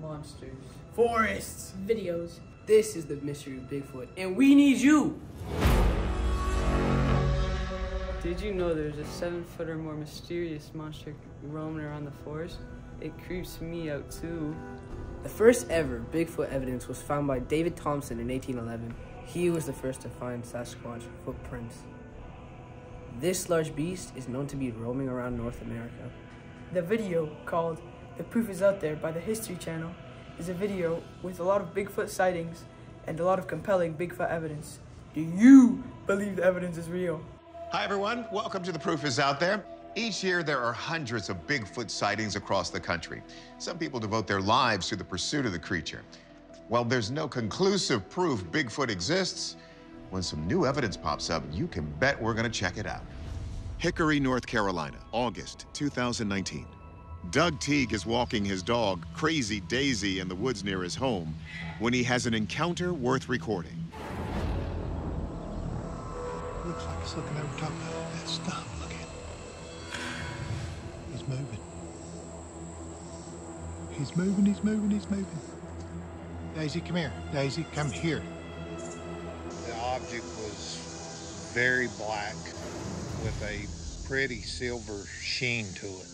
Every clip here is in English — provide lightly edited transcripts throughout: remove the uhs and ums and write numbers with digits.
monsters, forests, videos. This is the mystery of Bigfoot, and we need you! Did you know there's a 7-foot or more mysterious monster roaming around the forest? It creeps me out too. The first ever Bigfoot evidence was found by David Thompson in 1811. He was the first to find Sasquatch footprints. This large beast is known to be roaming around North America. The video called "The Proof Is Out There" by the History Channel is a video with a lot of Bigfoot sightings and a lot of compelling Bigfoot evidence. Do you believe the evidence is real? Hi, everyone. Welcome to The Proof Is Out There. Each year, there are hundreds of Bigfoot sightings across the country. Some people devote their lives to the pursuit of the creature. While there's no conclusive proof Bigfoot exists, when some new evidence pops up, you can bet we're going to check it out. Hickory, North Carolina, August 2019. Doug Teague is walking his dog, Crazy Daisy, in the woods near his home when he has an encounter worth recording. Looks like it's looking over top of that stump. Look at it. He's moving. He's moving, he's moving, he's moving. Daisy, come here. Daisy, come here. The object was very black with a pretty silver sheen to it.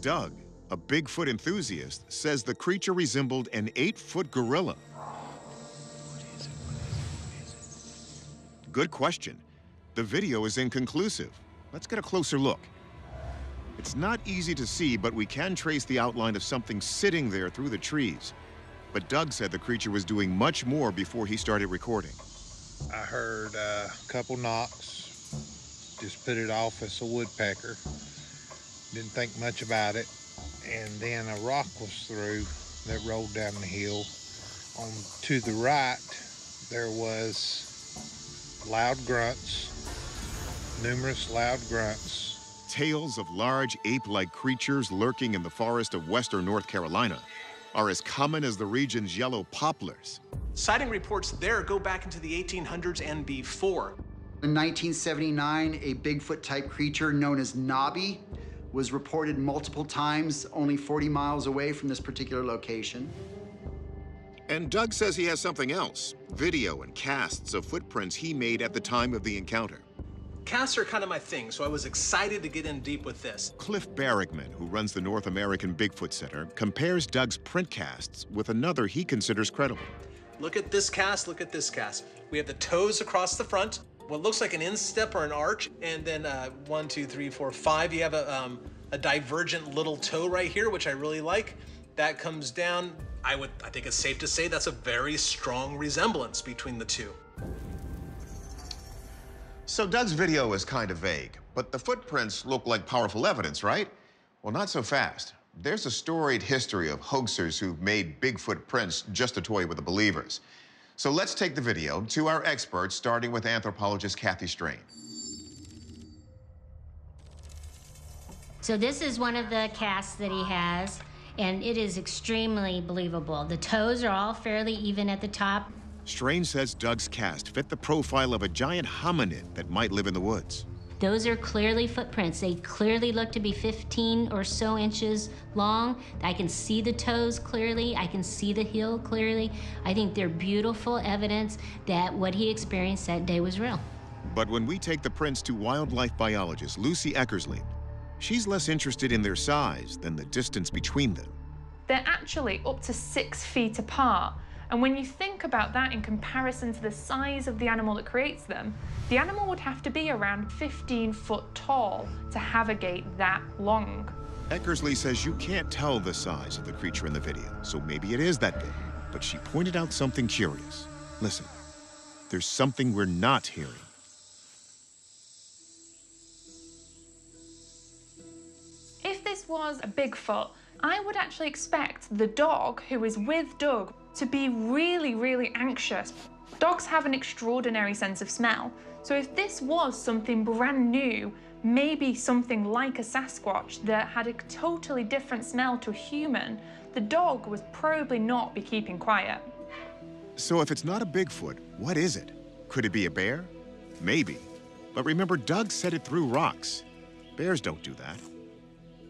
Doug, a Bigfoot enthusiast, says the creature resembled an 8-foot gorilla. What is it? What is it? What is it? Good question. The video is inconclusive. Let's get a closer look. It's not easy to see, but we can trace the outline of something sitting there through the trees. But Doug said the creature was doing much more before he started recording. I heard a couple knocks, just put it off as a woodpecker. Didn't think much about it. And then a rock was through that rolled down the hill. On to the right, there was loud grunts, numerous loud grunts. Tales of large ape-like creatures lurking in the forest of western North Carolina are as common as the region's yellow poplars. Sighting reports there go back into the 1800s and before. In 1979, a Bigfoot-type creature known as Nobby was reported multiple times only 40 miles away from this particular location. And Doug says he has something else, video and casts of footprints he made at the time of the encounter. Casts are kind of my thing, so I was excited to get in deep with this. Cliff Barrickman, who runs the North American Bigfoot Center, compares Doug's print casts with another he considers credible. Look at this cast, look at this cast. We have the toes across the front, what looks like an instep or an arch, and then 1, 2, 3, 4, 5. You have a divergent little toe right here, which I really like. That comes down. I think it's safe to say that's a very strong resemblance between the two. So Doug's video is kind of vague, but the footprints look like powerful evidence, right? Well, not so fast. There's a storied history of hoaxers who've made Bigfoot prints just to toy with the believers. So let's take the video to our experts, starting with anthropologist Kathy Strain. So this is one of the casts that he has, and it is extremely believable. The toes are all fairly even at the top. Strain says Doug's cast fit the profile of a giant hominid that might live in the woods. Those are clearly footprints. They clearly look to be 15 or so inches long. I can see the toes clearly. I can see the heel clearly. I think they're beautiful evidence that what he experienced that day was real. But when we take the prints to wildlife biologist Lucy Eckersley, she's less interested in their size than the distance between them. They're actually up to 6 feet apart. And when you think about that in comparison to the size of the animal that creates them, the animal would have to be around 15 foot tall to have a gait that long. Eckersley says you can't tell the size of the creature in the video, so maybe it is that big. But she pointed out something curious. Listen, there's something we're not hearing. If this was a Bigfoot, I would actually expect the dog who is with Doug to be really, really anxious. Dogs have an extraordinary sense of smell. So if this was something brand new, maybe something like a Sasquatch that had a totally different smell to a human, the dog would probably not be keeping quiet. So if it's not a Bigfoot, what is it? Could it be a bear? Maybe. But remember, Doug said it threw rocks. Bears don't do that.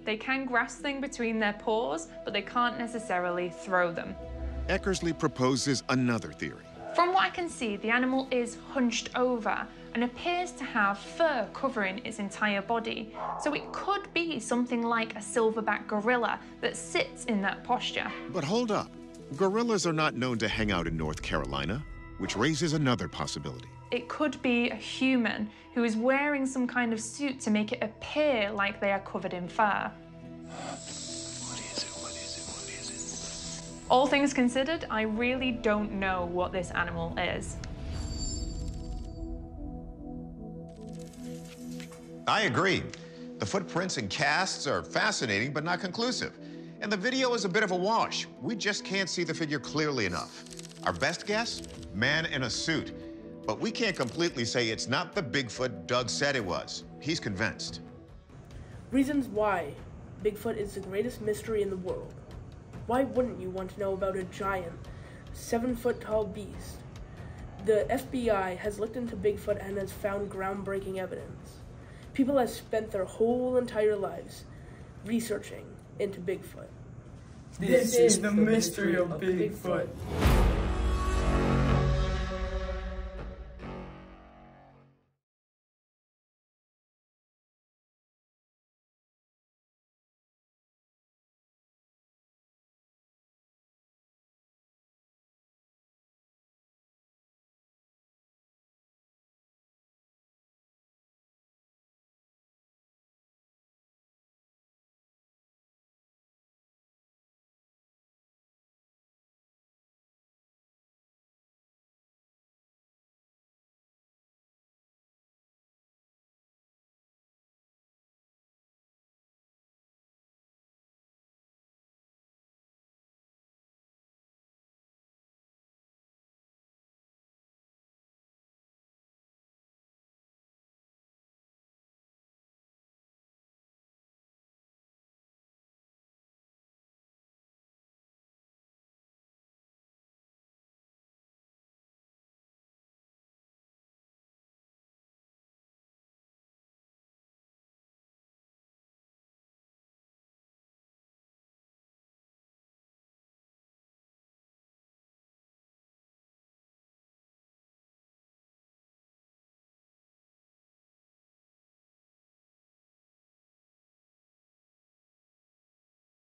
They can grasp things between their paws, but they can't necessarily throw them. Eckersley proposes another theory. From what I can see, the animal is hunched over and appears to have fur covering its entire body. So it could be something like a silverback gorilla that sits in that posture. But hold up. Gorillas are not known to hang out in North Carolina, which raises another possibility. It could be a human who is wearing some kind of suit to make it appear like they are covered in fur. All things considered, I really don't know what this animal is. I agree. The footprints and casts are fascinating, but not conclusive. And the video is a bit of a wash. We just can't see the figure clearly enough. Our best guess? Man in a suit. But we can't completely say it's not the Bigfoot Doug said it was. He's convinced. Reasons why Bigfoot is the greatest mystery in the world. Why wouldn't you want to know about a giant, 7-foot-tall beast? The FBI has looked into Bigfoot and has found groundbreaking evidence. People have spent their whole entire lives researching into Bigfoot. This is the mystery of Bigfoot.